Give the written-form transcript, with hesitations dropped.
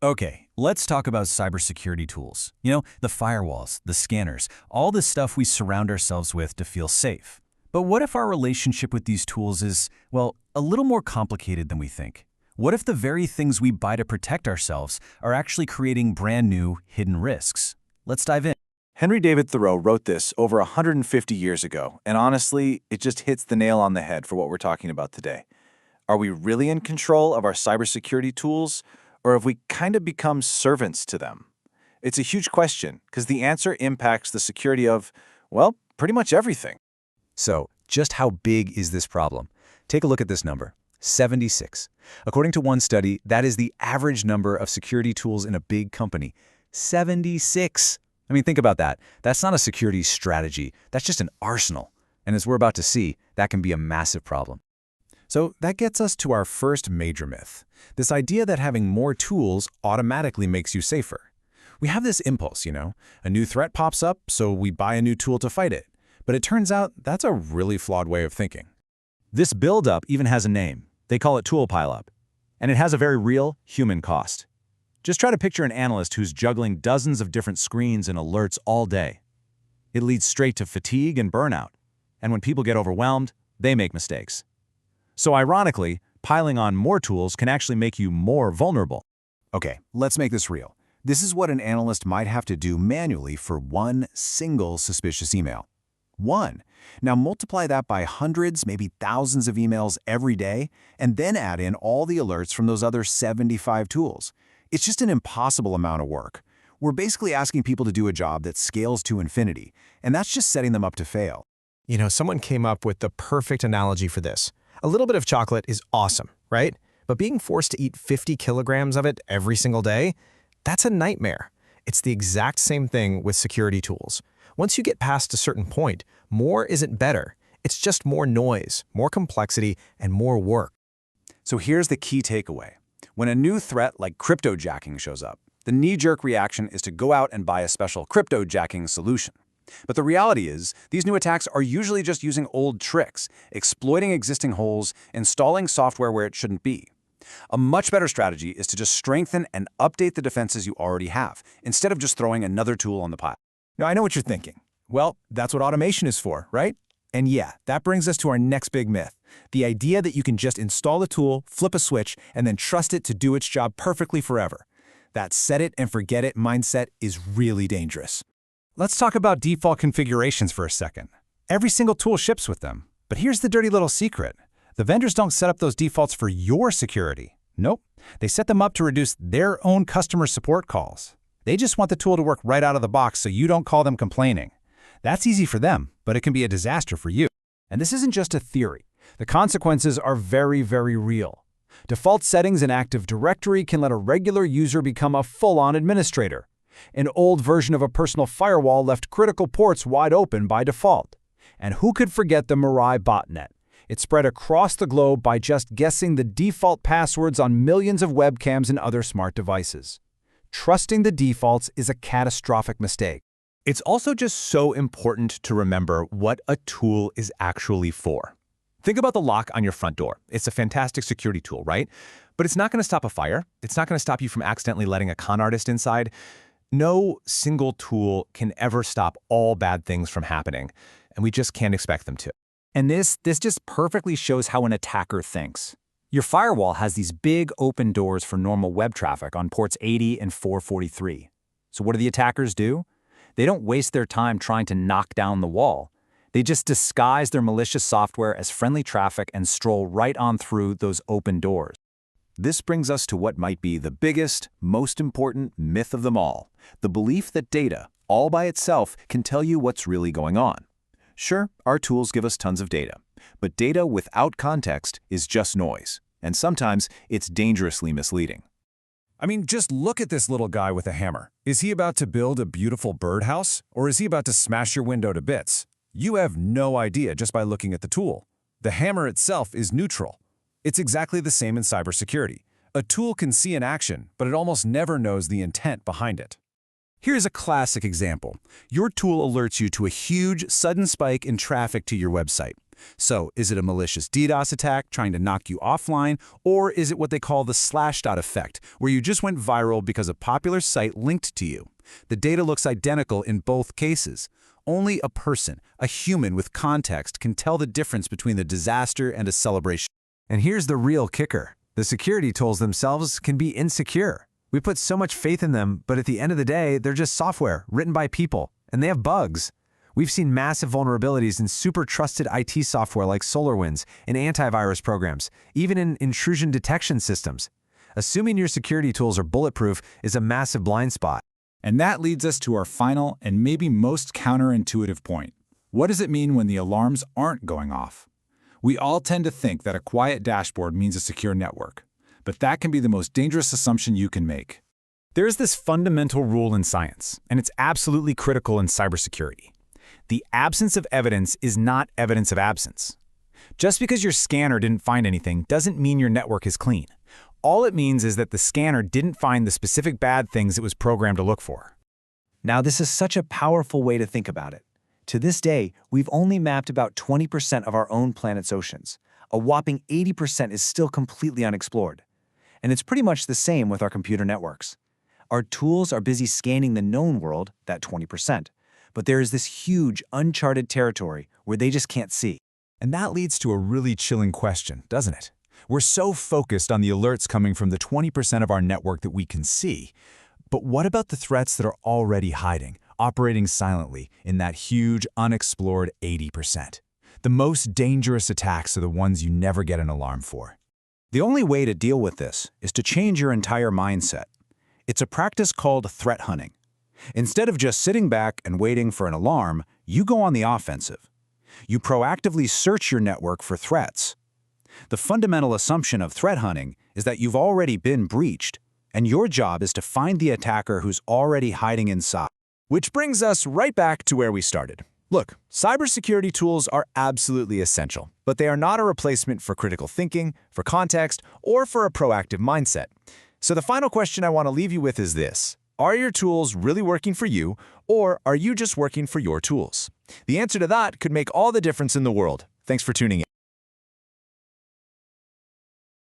Okay, let's talk about cybersecurity tools. The firewalls, the scanners, all the stuff we surround ourselves with to feel safe. But what if our relationship with these tools is, well, a little more complicated than we think? What if the very things we buy to protect ourselves are actually creating brand new, hidden risks? Let's dive in. Henry David Thoreau wrote this over 150 years ago, and honestly, it just hits the nail on the head for what we're talking about today. Are we really in control of our cybersecurity tools, or have we kind of become servants to them? It's a huge question, because the answer impacts the security of, well, pretty much everything. So, just how big is this problem? Take a look at this number, 76. According to one study, that is the average number of security tools in a big company. 76! I mean, think about that. That's not a security strategy. That's just an arsenal. And as we're about to see, that can be a massive problem. So that gets us to our first major myth, this idea that having more tools automatically makes you safer. We have this impulse, a new threat pops up, so we buy a new tool to fight it. But it turns out that's a really flawed way of thinking. This buildup even has a name. They call it tool pileup. And it has a very real human cost. Just try to picture an analyst who's juggling dozens of different screens and alerts all day. It leads straight to fatigue and burnout. And when people get overwhelmed, they make mistakes. So ironically, piling on more tools can actually make you more vulnerable. Okay, let's make this real. This is what an analyst might have to do manually for one single suspicious email. One. Now multiply that by hundreds, maybe thousands of emails every day, and then add in all the alerts from those other 75 tools. It's just an impossible amount of work. We're basically asking people to do a job that scales to infinity, and that's just setting them up to fail. Someone came up with the perfect analogy for this. A little bit of chocolate is awesome, right? But being forced to eat 50 kilograms of it every single day, that's a nightmare. It's the exact same thing with security tools. Once you get past a certain point, more isn't better. It's just more noise, more complexity, and more work. So here's the key takeaway. When a new threat like cryptojacking shows up, the knee-jerk reaction is to go out and buy a special cryptojacking solution. But the reality is, these new attacks are usually just using old tricks, exploiting existing holes, installing software where it shouldn't be. A much better strategy is to just strengthen and update the defenses you already have, instead of just throwing another tool on the pile. Now, I know what you're thinking. Well, that's what automation is for, right? And yeah, that brings us to our next big myth, the idea that you can just install a tool, flip a switch, and then trust it to do its job perfectly forever. That set it and forget it mindset is really dangerous. Let's talk about default configurations for a second. Every single tool ships with them. But here's the dirty little secret. The vendors don't set up those defaults for your security. Nope. They set them up to reduce their own customer support calls. They just want the tool to work right out of the box so you don't call them complaining. That's easy for them, but it can be a disaster for you. And this isn't just a theory. The consequences are very, very real. Default settings in Active Directory can let a regular user become a full-on administrator. An old version of a personal firewall left critical ports wide open by default. And who could forget the Mirai botnet? It spread across the globe by just guessing the default passwords on millions of webcams and other smart devices. Trusting the defaults is a catastrophic mistake. It's also just so important to remember what a tool is actually for. Think about the lock on your front door. It's a fantastic security tool, right? But it's not going to stop a fire. It's not going to stop you from accidentally letting a con artist inside. No single tool can ever stop all bad things from happening, and we just can't expect them to. And this just perfectly shows how an attacker thinks. Your firewall has these big open doors for normal web traffic on ports 80 and 443. So what do the attackers do? They don't waste their time trying to knock down the wall. They just disguise their malicious software as friendly traffic and stroll right on through those open doors. This brings us to what might be the biggest, most important myth of them all, the belief that data, all by itself, can tell you what's really going on. Sure, our tools give us tons of data, but data without context is just noise, and sometimes it's dangerously misleading. I mean, just look at this little guy with a hammer. Is he about to build a beautiful birdhouse, or is he about to smash your window to bits? You have no idea just by looking at the tool. The hammer itself is neutral. It's exactly the same in cybersecurity. A tool can see an action, but it almost never knows the intent behind it. Here's a classic example. Your tool alerts you to a huge, sudden spike in traffic to your website. So, is it a malicious DDoS attack trying to knock you offline, or is it what they call the Slashdot effect, where you just went viral because a popular site linked to you? The data looks identical in both cases. Only a person, a human with context, can tell the difference between the disaster and a celebration. And here's the real kicker. The security tools themselves can be insecure. We put so much faith in them, but at the end of the day, they're just software written by people, and they have bugs. We've seen massive vulnerabilities in super trusted IT software like SolarWinds, in antivirus programs, even in intrusion detection systems. Assuming your security tools are bulletproof is a massive blind spot. And that leads us to our final and maybe most counterintuitive point. What does it mean when the alarms aren't going off? We all tend to think that a quiet dashboard means a secure network, but that can be the most dangerous assumption you can make. There's this fundamental rule in science, and it's absolutely critical in cybersecurity. The absence of evidence is not evidence of absence. Just because your scanner didn't find anything doesn't mean your network is clean. All it means is that the scanner didn't find the specific bad things it was programmed to look for. Now, this is such a powerful way to think about it. To this day, we've only mapped about 20% of our own planet's oceans. A whopping 80% is still completely unexplored. And it's pretty much the same with our computer networks. Our tools are busy scanning the known world, that 20%, but there is this huge, uncharted territory where they just can't see. And that leads to a really chilling question, doesn't it? We're so focused on the alerts coming from the 20% of our network that we can see. But what about the threats that are already hiding, operating silently in that huge, unexplored 80%? The most dangerous attacks are the ones you never get an alarm for. The only way to deal with this is to change your entire mindset. It's a practice called threat hunting. Instead of just sitting back and waiting for an alarm, you go on the offensive. You proactively search your network for threats. The fundamental assumption of threat hunting is that you've already been breached, and your job is to find the attacker who's already hiding inside. Which brings us right back to where we started. Look, cybersecurity tools are absolutely essential, but they are not a replacement for critical thinking, for context, or for a proactive mindset. So the final question I want to leave you with is this. Are your tools really working for you, or are you just working for your tools? The answer to that could make all the difference in the world. Thanks for tuning in.